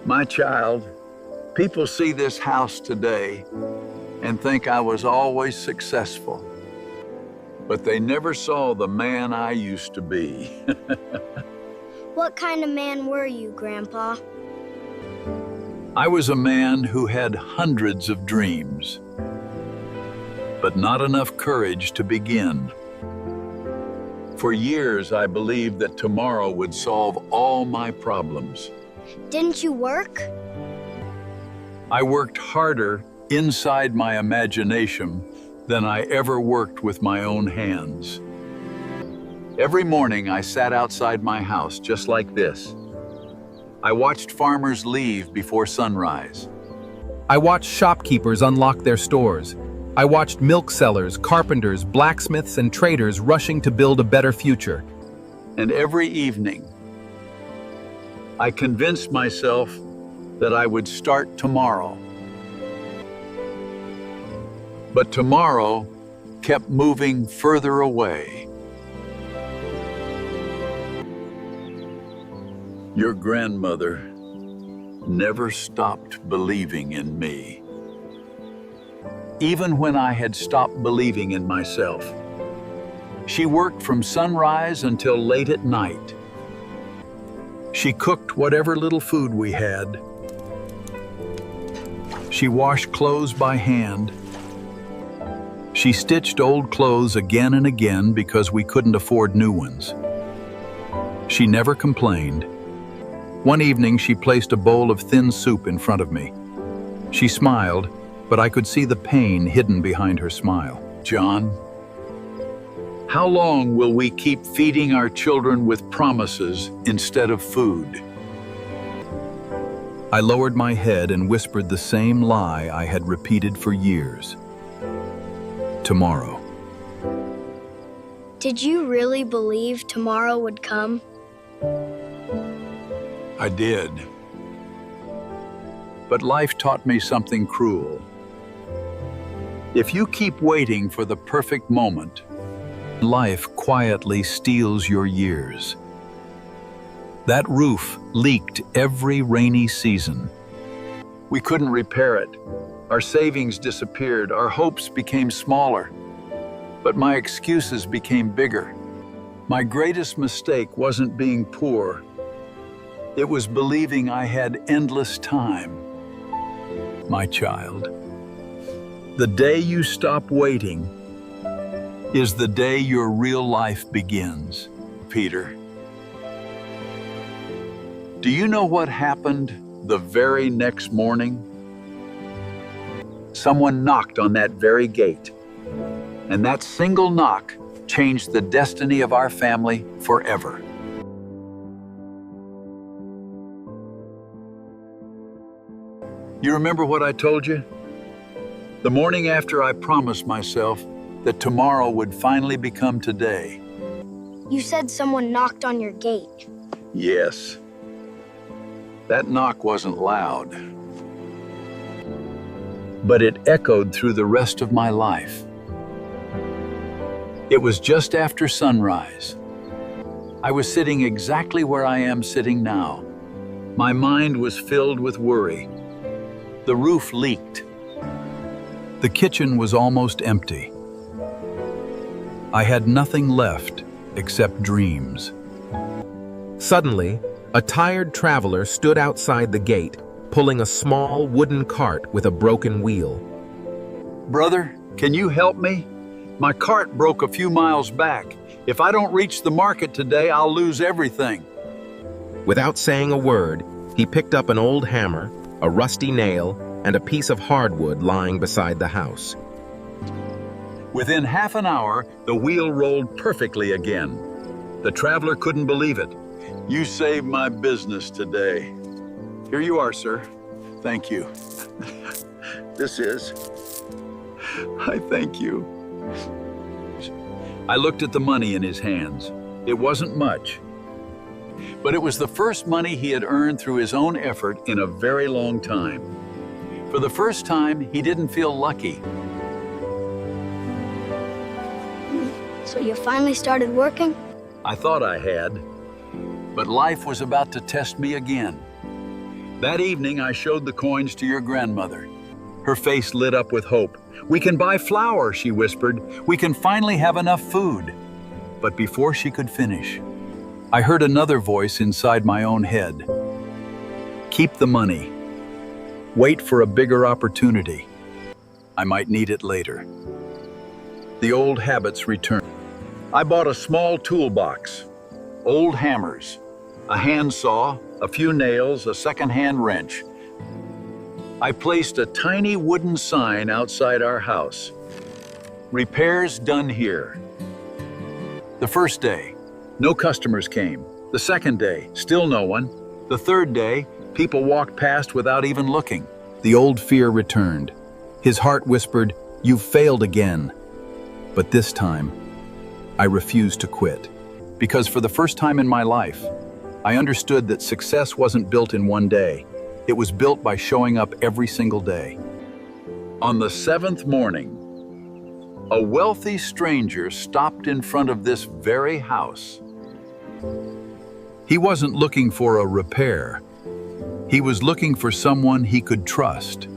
My child, people see this house today and think I was always successful, but they never saw the man I used to be. What kind of man were you, Grandpa? I was a man who had hundreds of dreams, but not enough courage to begin. For years, I believed that tomorrow would solve all my problems. Didn't you work? I worked harder inside my imagination than I ever worked with my own hands. Every morning, I sat outside my house just like this. I watched farmers leave before sunrise. I watched shopkeepers unlock their stores. I watched milk sellers, carpenters, blacksmiths, and traders rushing to build a better future. And every evening, I convinced myself that I would start tomorrow. But tomorrow kept moving further away. Your grandmother never stopped believing in me. Even when I had stopped believing in myself. She worked from sunrise until late at night. She cooked whatever little food we had. She washed clothes by hand. She stitched old clothes again and again because we couldn't afford new ones. She never complained. One evening, she placed a bowl of thin soup in front of me. She smiled, but I could see the pain hidden behind her smile. John, how long will we keep feeding our children with promises instead of food? I lowered my head and whispered the same lie I had repeated for years. Tomorrow. Did you really believe tomorrow would come? I did. But life taught me something cruel. If you keep waiting for the perfect moment, life quietly steals your years. That roof leaked every rainy season. We couldn't repair it. Our savings disappeared. Our hopes became smaller. But my excuses became bigger. My greatest mistake wasn't being poor. It was believing I had endless time. My child, the day you stop waiting is the day your real life begins. Peter, do you know what happened the very next morning? Someone knocked on that very gate, and that single knock changed the destiny of our family forever. You remember what I told you? The morning after I promised myself that tomorrow would finally become today. You said someone knocked on your gate. Yes. That knock wasn't loud, but it echoed through the rest of my life. It was just after sunrise. I was sitting exactly where I am sitting now. My mind was filled with worry. The roof leaked. The kitchen was almost empty. I had nothing left except dreams. Suddenly, a tired traveler stood outside the gate, pulling a small wooden cart with a broken wheel. Brother, can you help me? My cart broke a few miles back. If I don't reach the market today, I'll lose everything. Without saying a word, he picked up an old hammer, a rusty nail, and a piece of hardwood lying beside the house. Within half an hour, the wheel rolled perfectly again. The traveler couldn't believe it. You saved my business today. Here you are, sir. Thank you. This is. I thank you. I looked at the money in his hands. It wasn't much, but it was the first money he had earned through his own effort in a very long time. For the first time, he didn't feel lucky. So you finally started working? I thought I had, but life was about to test me again. That evening, I showed the coins to your grandmother. Her face lit up with hope. "We can buy flour," she whispered. "We can finally have enough food." But before she could finish, I heard another voice inside my own head. "Keep the money. Wait for a bigger opportunity. I might need it later." The old habits returned. I bought a small toolbox, old hammers, a handsaw, a few nails, a second-hand wrench. I placed a tiny wooden sign outside our house. "Repairs done here." The first day, no customers came. The second day, still no one. The third day, people walked past without even looking. The old fear returned. His heart whispered, "You've failed again." But this time, I refused to quit. Because for the first time in my life, I understood that success wasn't built in one day. It was built by showing up every single day. On the 7th morning, a wealthy stranger stopped in front of this very house. He wasn't looking for a repair. He was looking for someone he could trust.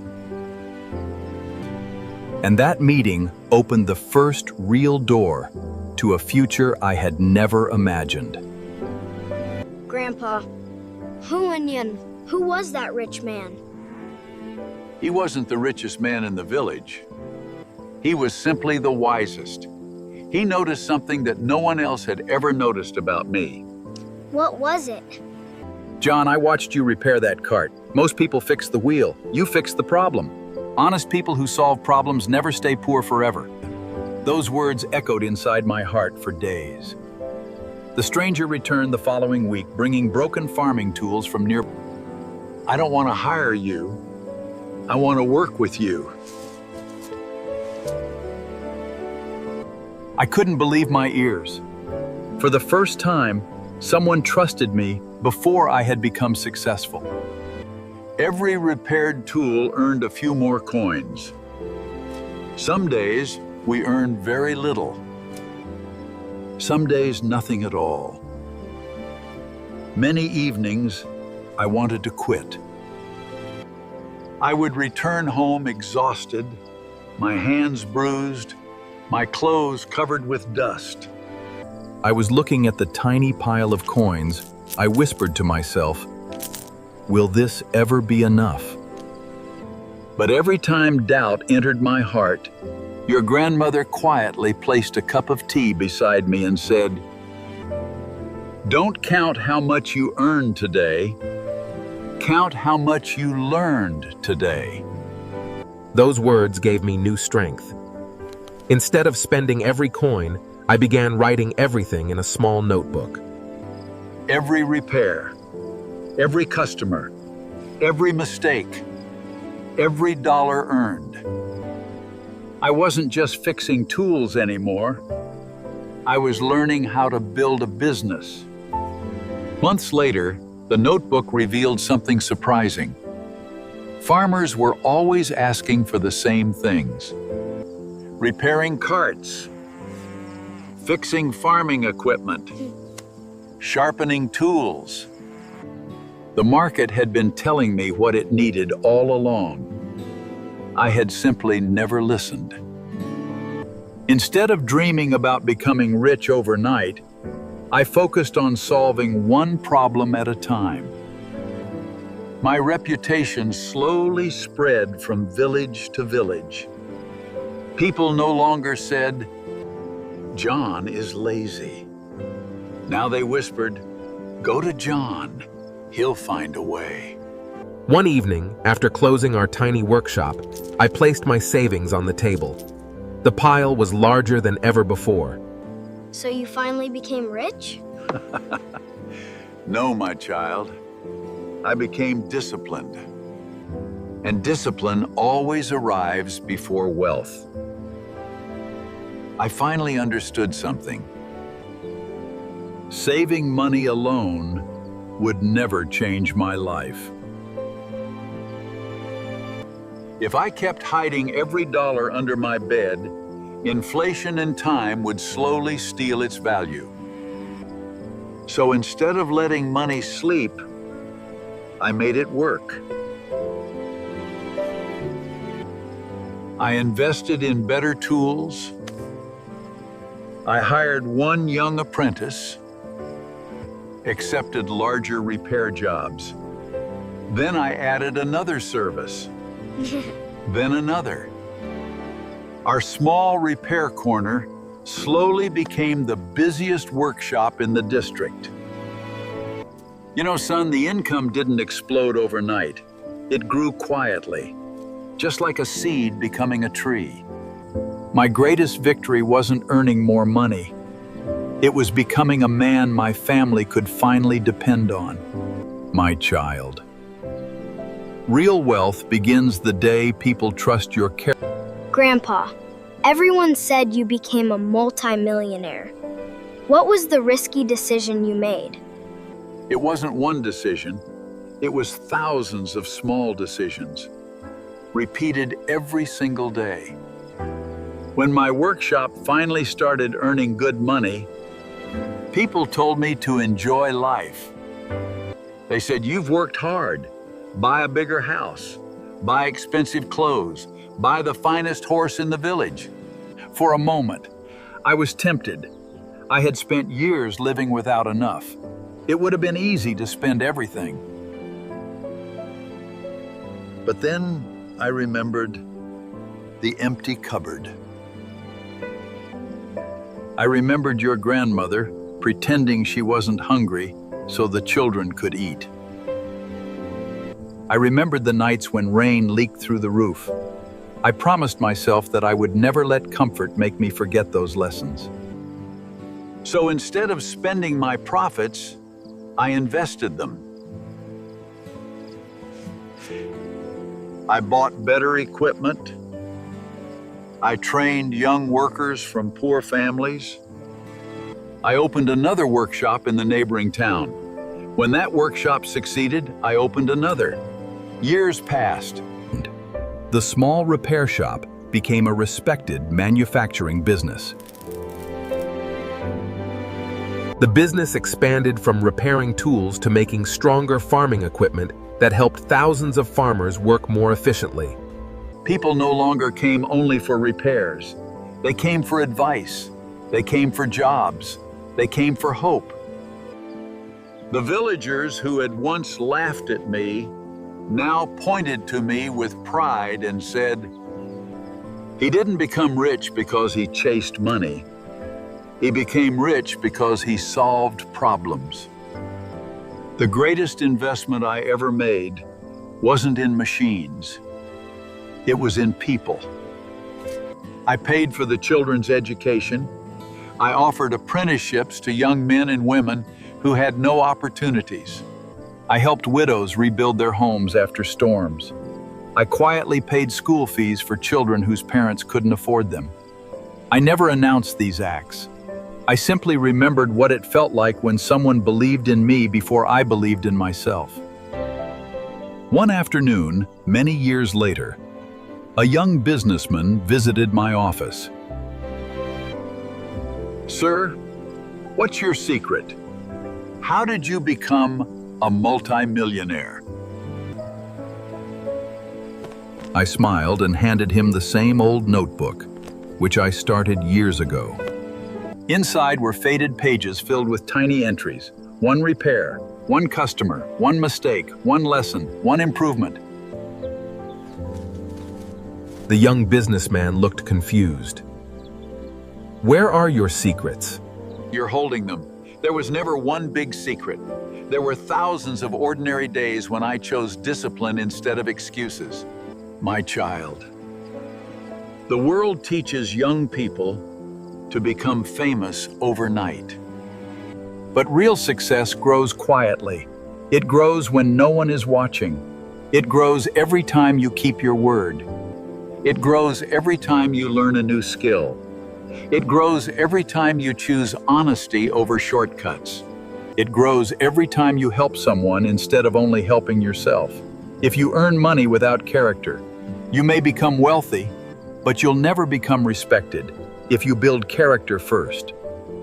And that meeting opened the first real door to a future I had never imagined. Grandpa, who was that rich man? He wasn't the richest man in the village. He was simply the wisest. He noticed something that no one else had ever noticed about me. What was it? "John, I watched you repair that cart. Most people fix the wheel. You fix the problem. Honest people who solve problems never stay poor forever." Those words echoed inside my heart for days. The stranger returned the following week, bringing broken farming tools from near. "I don't want to hire you. I want to work with you." I couldn't believe my ears. For the first time, someone trusted me before I had become successful. Every repaired tool earned a few more coins. Some days, we earned very little. Some days, nothing at all. Many evenings, I wanted to quit. I would return home exhausted, my hands bruised, my clothes covered with dust. I was looking at the tiny pile of coins. I whispered to myself, "Will this ever be enough?" But every time doubt entered my heart, your grandmother quietly placed a cup of tea beside me and said, "Don't count how much you earned today. Count how much you learned today." Those words gave me new strength. Instead of spending every coin, I began writing everything in a small notebook. Every repair, every customer, every mistake, every dollar earned. I wasn't just fixing tools anymore. I was learning how to build a business. Months later, the notebook revealed something surprising. Farmers were always asking for the same things: repairing carts, fixing farming equipment, sharpening tools. The market had been telling me what it needed all along. I had simply never listened. Instead of dreaming about becoming rich overnight, I focused on solving one problem at a time. My reputation slowly spread from village to village. People no longer said, "John is lazy." Now they whispered, "Go to John. He'll find a way." One evening, after closing our tiny workshop, I placed my savings on the table. The pile was larger than ever before. So you finally became rich? No, my child. I became disciplined. And discipline always arrives before wealth. I finally understood something. Saving money alone would never change my life. If I kept hiding every dollar under my bed, inflation and time would slowly steal its value. So instead of letting money sleep, I made it work. I invested in better tools. I hired one young apprentice, accepted larger repair jobs. Then I added another service, then another. Our small repair corner slowly became the busiest workshop in the district. You know, son, the income didn't explode overnight. It grew quietly, just like a seed becoming a tree. My greatest victory wasn't earning more money. It was becoming a man my family could finally depend on. My child. Real wealth begins the day people trust your character. Grandpa, everyone said you became a multimillionaire. What was the risky decision you made? It wasn't one decision. It was thousands of small decisions, repeated every single day. When my workshop finally started earning good money, people told me to enjoy life. They said, "You've worked hard. Buy a bigger house, buy expensive clothes, buy the finest horse in the village." For a moment, I was tempted. I had spent years living without enough. It would have been easy to spend everything. But then I remembered the empty cupboard. I remembered your grandmother pretending she wasn't hungry so the children could eat. I remembered the nights when rain leaked through the roof. I promised myself that I would never let comfort make me forget those lessons. So instead of spending my profits, I invested them. I bought better equipment. I trained young workers from poor families. I opened another workshop in the neighboring town. When that workshop succeeded, I opened another. Years passed. The small repair shop became a respected manufacturing business. The business expanded from repairing tools to making stronger farming equipment that helped thousands of farmers work more efficiently. People no longer came only for repairs. They came for advice. They came for jobs. They came for hope. The villagers who had once laughed at me now pointed to me with pride and said, "He didn't become rich because he chased money. He became rich because he solved problems." The greatest investment I ever made wasn't in machines. It was in people. I paid for the children's education. I offered apprenticeships to young men and women who had no opportunities. I helped widows rebuild their homes after storms. I quietly paid school fees for children whose parents couldn't afford them. I never announced these acts. I simply remembered what it felt like when someone believed in me before I believed in myself. One afternoon, many years later, a young businessman visited my office. "Sir, what's your secret? How did you become a multimillionaire?" I smiled and handed him the same old notebook, which I started years ago. Inside were faded pages filled with tiny entries: one repair, one customer, one mistake, one lesson, one improvement. The young businessman looked confused. "Where are your secrets?" You're holding them. There was never one big secret. There were thousands of ordinary days when I chose discipline instead of excuses. My child. The world teaches young people to become famous overnight. But real success grows quietly. It grows when no one is watching. It grows every time you keep your word. It grows every time you learn a new skill. It grows every time you choose honesty over shortcuts. It grows every time you help someone instead of only helping yourself. If you earn money without character, you may become wealthy, but you'll never become respected. If you build character first,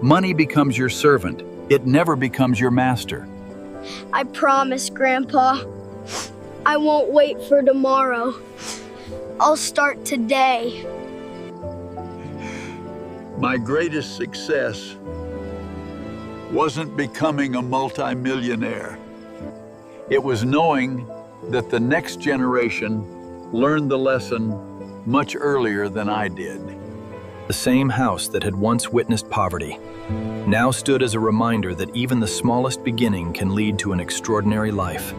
money becomes your servant. It never becomes your master. I promise, Grandpa. I won't wait for tomorrow. I'll start today. My greatest success wasn't becoming a multimillionaire. It was knowing that the next generation learned the lesson much earlier than I did. The same house that had once witnessed poverty now stood as a reminder that even the smallest beginning can lead to an extraordinary life.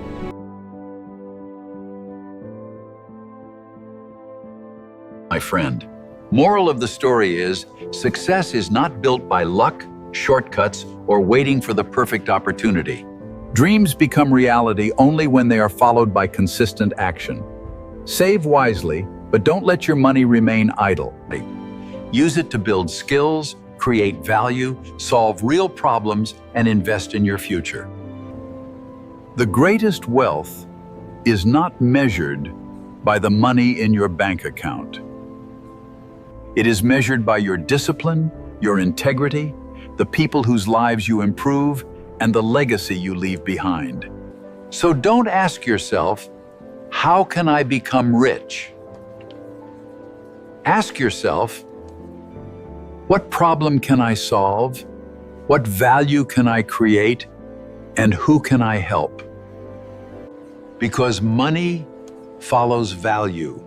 My friend, moral of the story is, success is not built by luck, shortcuts, or waiting for the perfect opportunity. Dreams become reality only when they are followed by consistent action. Save wisely, but don't let your money remain idle. Use it to build skills, create value, solve real problems, and invest in your future. The greatest wealth is not measured by the money in your bank account. It is measured by your discipline, your integrity, the people whose lives you improve, and the legacy you leave behind. So don't ask yourself, how can I become rich? Ask yourself, what problem can I solve? What value can I create? And who can I help? Because money follows value.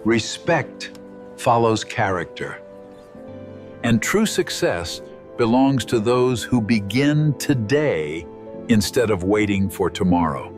Respect follows character. And true success belongs to those who begin today instead of waiting for tomorrow.